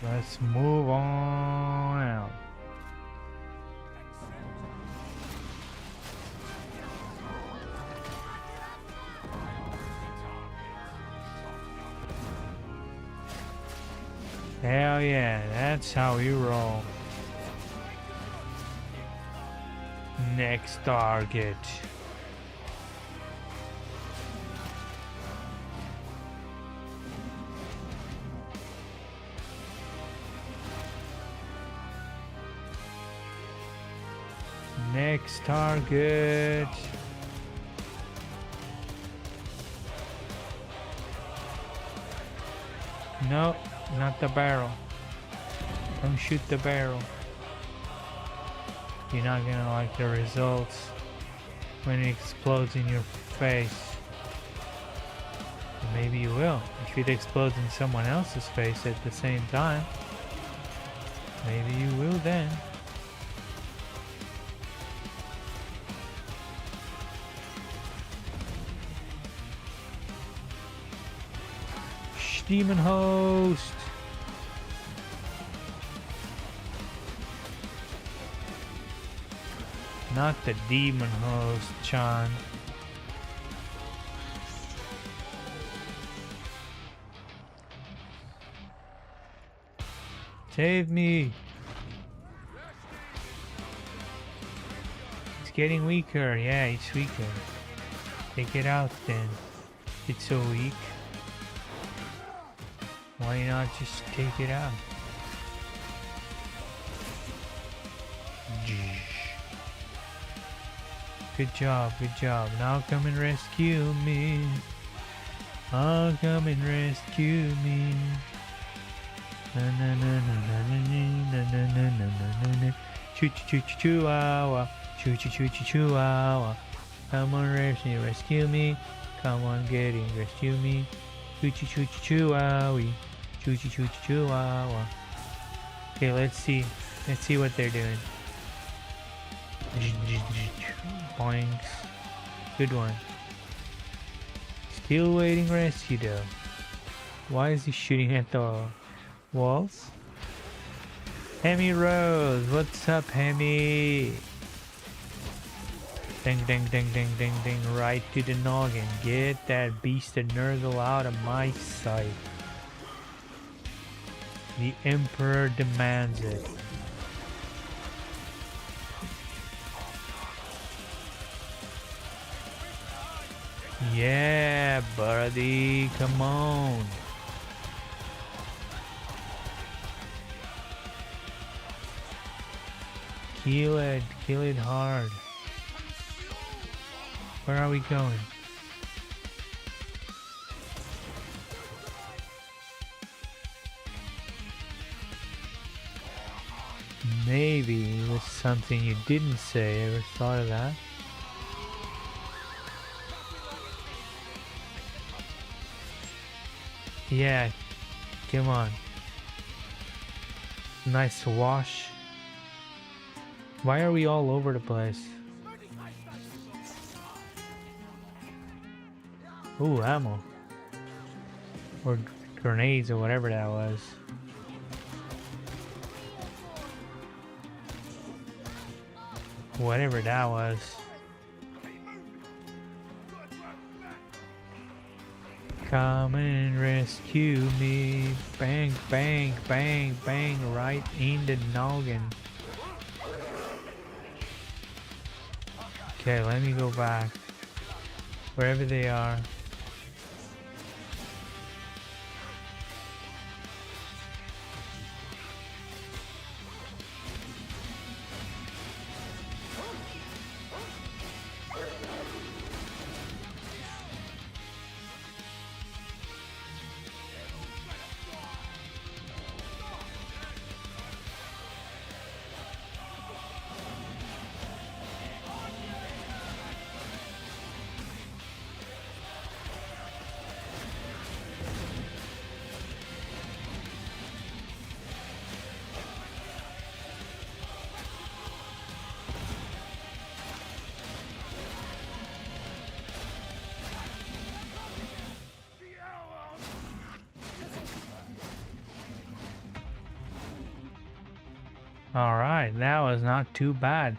Let's move on out. Hell yeah, that's how we roll. Next target. Next target. No, Not the barrel. Don't shoot the barrel. You're not gonna like the results when it explodes in your face. Maybe you will. If it explodes in someone else's face at the same time, maybe you will then. Shh, demon host! Not the demon host, Chan. Save me! It's getting weaker. Yeah, it's weaker. Take it out then. It's so weak. Why not just take it out? Good job, good job. Now come and rescue me. Oh, come and rescue me. Na na na na na na na na na na. Choo choo choo chihuahua. Choo choo choo chihuahua. Come on, rescue me. Come on, rescue me. Choo choo choo chihuahua. Choo choo choo chihuahua. Okay, let's see. Let's see what they're doing. Boinks. Good one. Still waiting rescue though. Why is he shooting at the walls? Hemi Rose, what's up, Hemi? Ding ding ding ding ding ding, right to the noggin. Get that beast of Nurgle out of my sight. The Emperor demands it. Yeah, buddy, come on. Kill it hard. Where are we going? Maybe it was something you didn't say. Ever thought of that? Yeah, come on. Nice wash. Why are we all over the place? Ooh, ammo. Or grenades or whatever that was. Whatever that was. Come and rescue me. Bang, bang, bang, bang, right in the noggin. Okay, let me go back. Wherever they are. Alright, that was not too bad.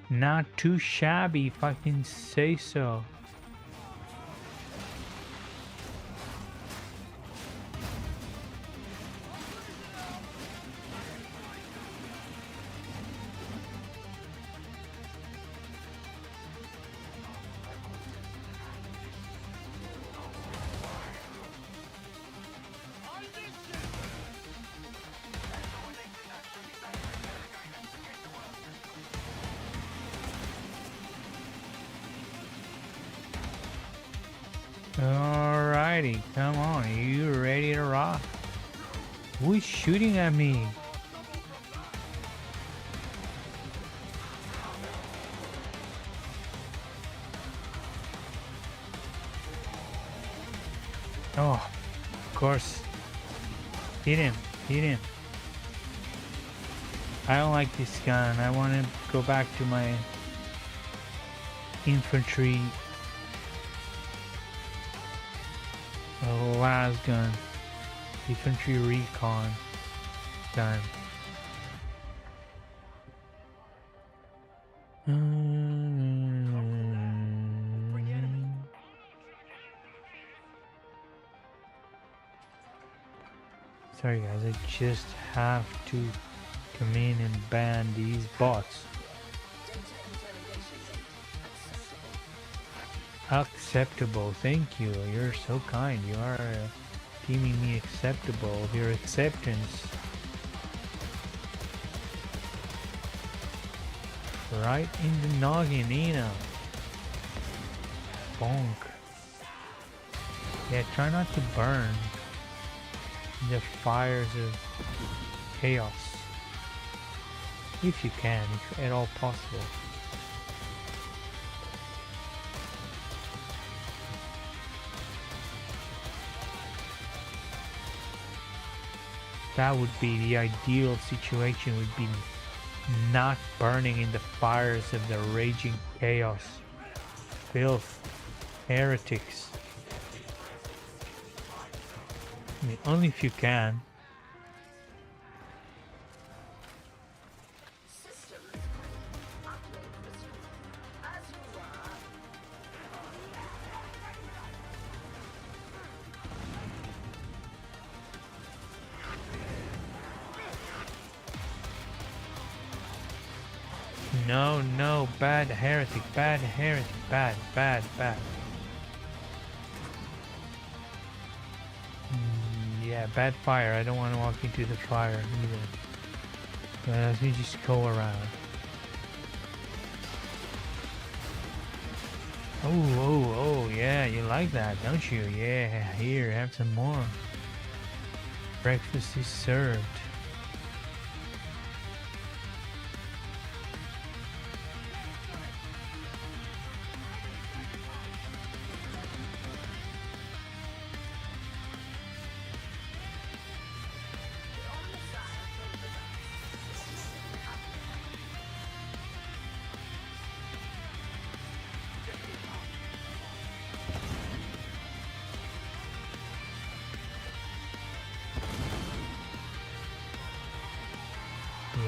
Not too shabby, if I can say so. Alrighty, come on, are you ready to rock? Who is shooting at me? Oh, of course. Hit him, hit him. I don't like this gun. I want to go back to my infantry last gun. Infantry recon gun. Sorry guys, I just have to come in and ban these bots. Acceptable, thank you. You're so kind. You are deeming me acceptable of your acceptance. Right in the noggin, Nina. Bonk. Yeah, try not to burn the fires of chaos. If you can, if at all possible. That would be the ideal situation, would be not burning in the fires of the raging chaos, filth, heretics. I mean, only if you can. No, no, bad heretic, bad heretic, bad, bad, bad. Yeah, bad fire. I don't want to walk into the fire either. Let me just go around. Oh, yeah, you like that, don't you? Yeah, here, have some more. Breakfast is served.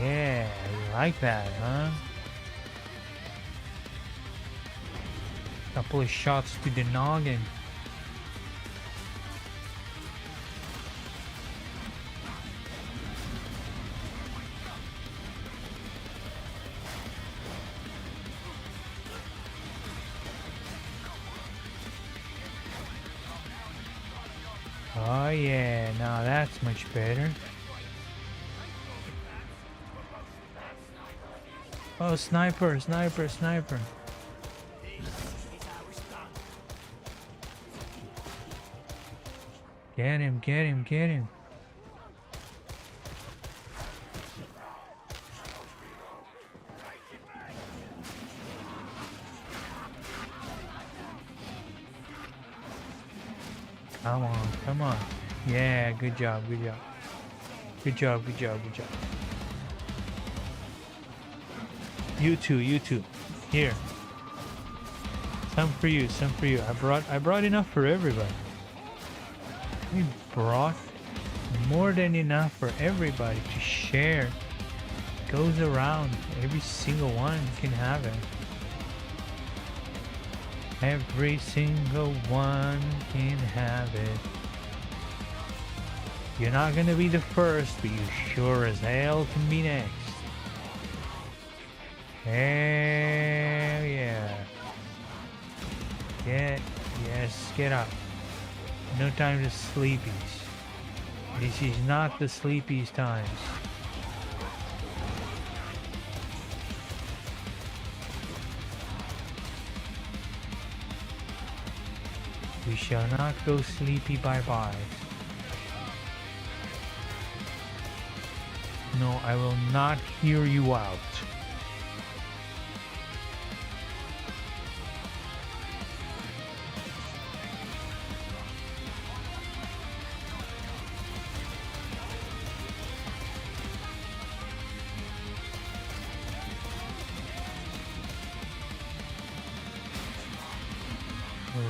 Yeah, you like that, huh? Couple of shots to the noggin. Oh yeah, now that's much better. Oh, sniper, sniper, sniper. Get him, get him, get him. Come on, come on. Yeah, good job, good job. Good job, good job, good job. You too. Here. Some for you, some for you. I brought enough for everybody. We brought more than enough for everybody to share. It goes around. Every single one can have it. Every single one can have it. You're not gonna be the first, but you sure as hell can be next. Hell yeah. Get up. No time to sleepies. This is not the sleepies times. We shall not go sleepy bye-bye. No, I will not hear you out.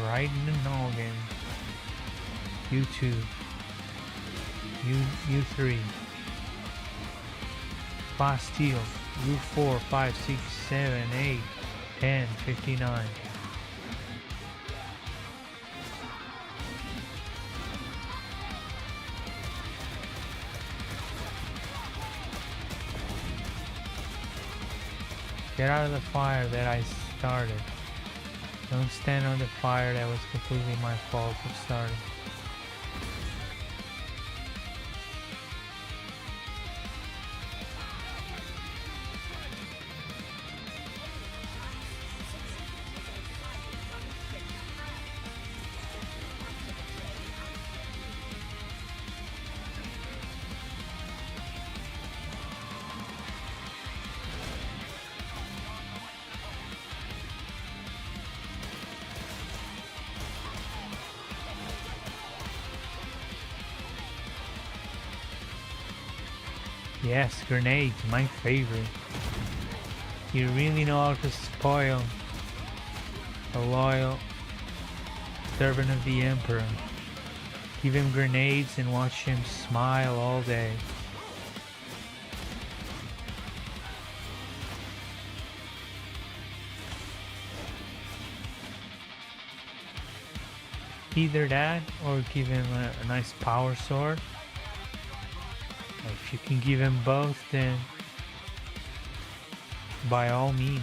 Right in the noggin. You 2. You 3. Bastille. You 4, 5, 6, 7, 8, 10, 59. Get out of the fire that I started. Don't stand on the fire that was completely my fault for starting. Yes, grenades, my favorite. You really know how to spoil a loyal servant of the Emperor. Give him grenades and watch him smile all day. Either that or give him a nice power sword. If you can give him both, then by all means.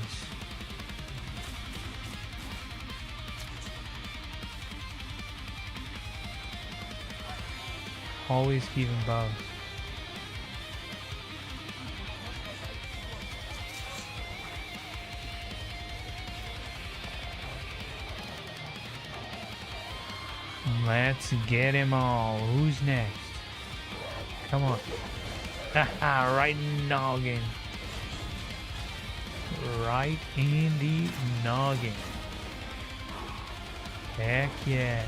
Always give him both. Let's get him all. Who's next? Come on. Haha, right in the noggin. Right in the noggin. Heck yeah.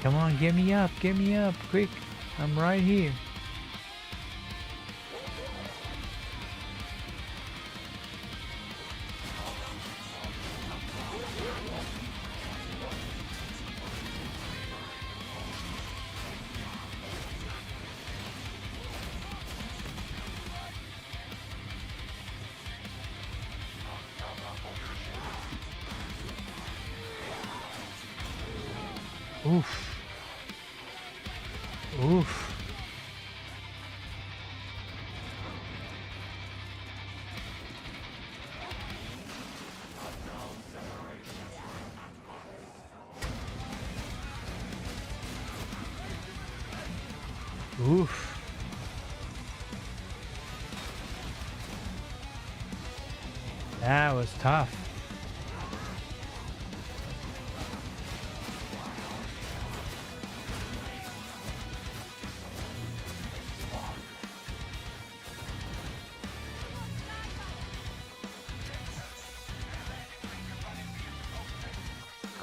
Come on, get me up, quick. I'm right here. Oof. Oof. Oof. That was tough.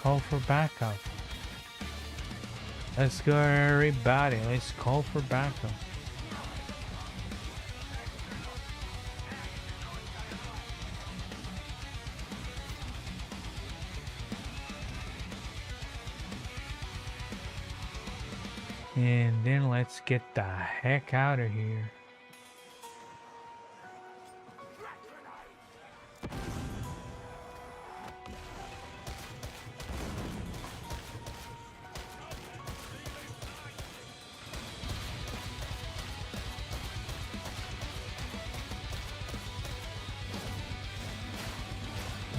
Call for backup. Let's go, everybody. Let's call for backup. And then let's get the heck out of here.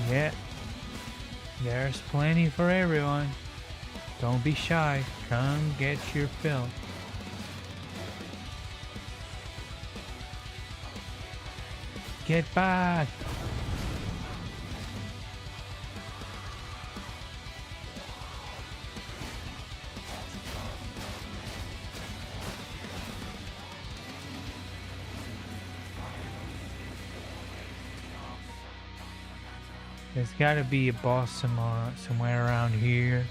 Yeah, there's plenty for everyone. Don't be shy. Come get your fill. Get back. There's gotta be a boss somewhere around here.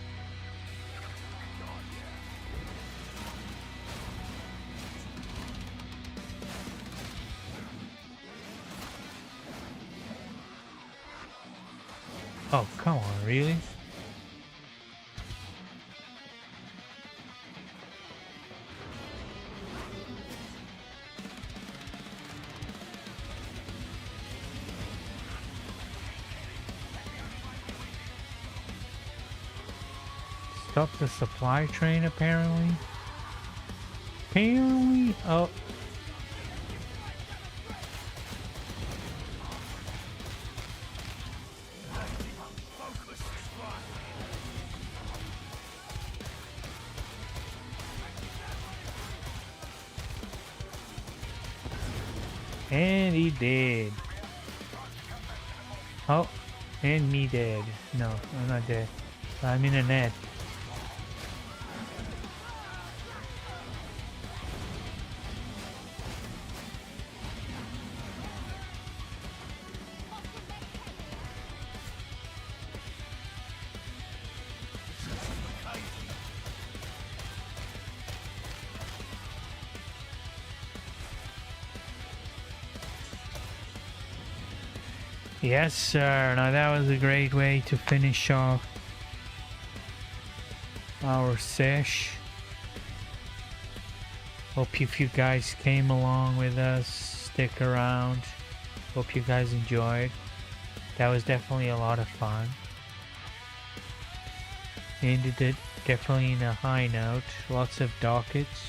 Oh, come on, really? Stop the supply train, apparently. Oh. And he did. Oh, and me dead. No, I'm not dead. I'm in a net. Yes, sir. Now that was a great way to finish off our sesh. Hope if you guys came along with us, stick around. Hope you guys enjoyed. That was definitely a lot of fun. Ended it definitely in a high note. Lots of dockets.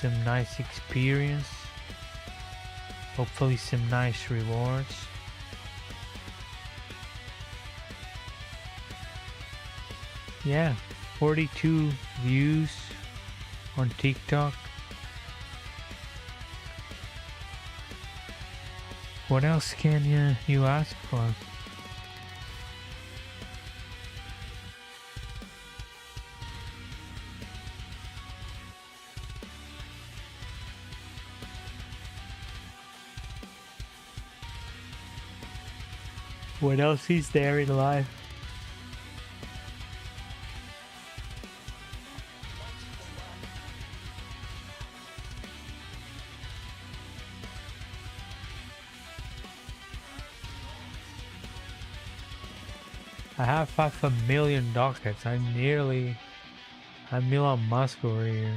Some nice experience. Hopefully some nice rewards. Yeah, 42 views on TikTok. What else can you ask for? What else is there in life? I have 500,000 dockets. I'm Elon Musk over here.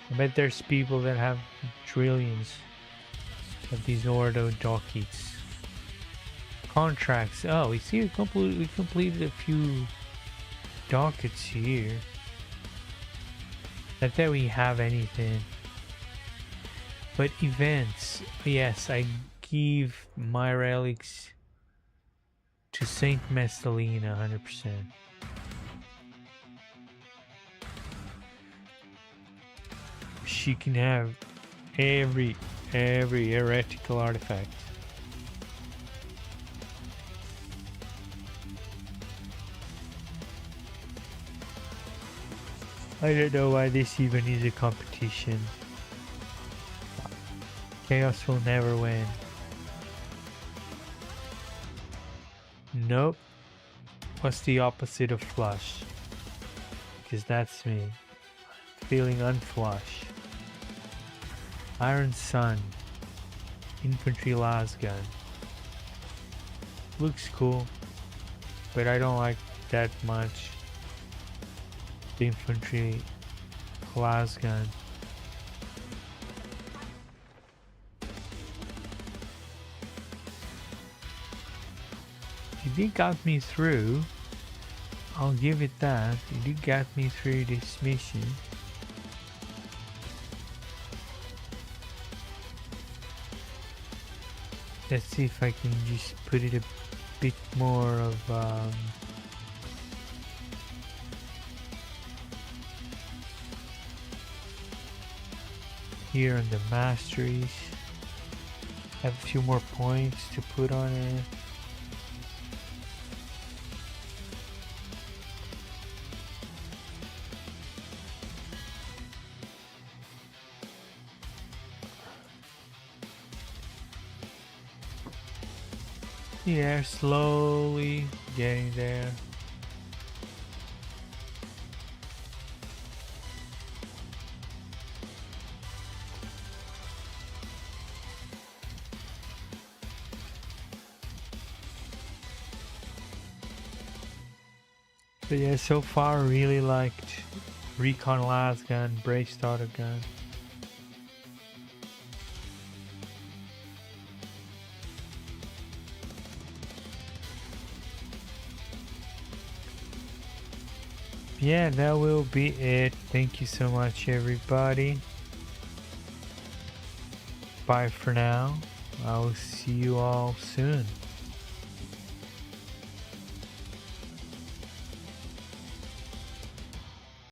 I bet there's people that have trillions of these ordo dockets. Contracts. Oh, we see we completed a few dockets here. Not that we have anything. But events. Yes, I give my relics to Saint Messalina 100%. She can have every heretical artifact. I don't know why this even is a competition. Chaos will never win. Nope. What's the opposite of flush? Because that's me. Feeling unflush. Iron Sun. Infantry lasgun. Looks cool. But I don't like that much. The infantry lasgun. It did got me through. I'll give it that. It did get me through this mission. Let's see if I can just put it a bit more of here on the masteries. Have a few more points to put on it. Yeah, slowly getting there. But yeah, so far really liked Recon Las gun, Brave Starter gun. Yeah, that will be it. Thank you so much, everybody. Bye for now. I will see you all soon.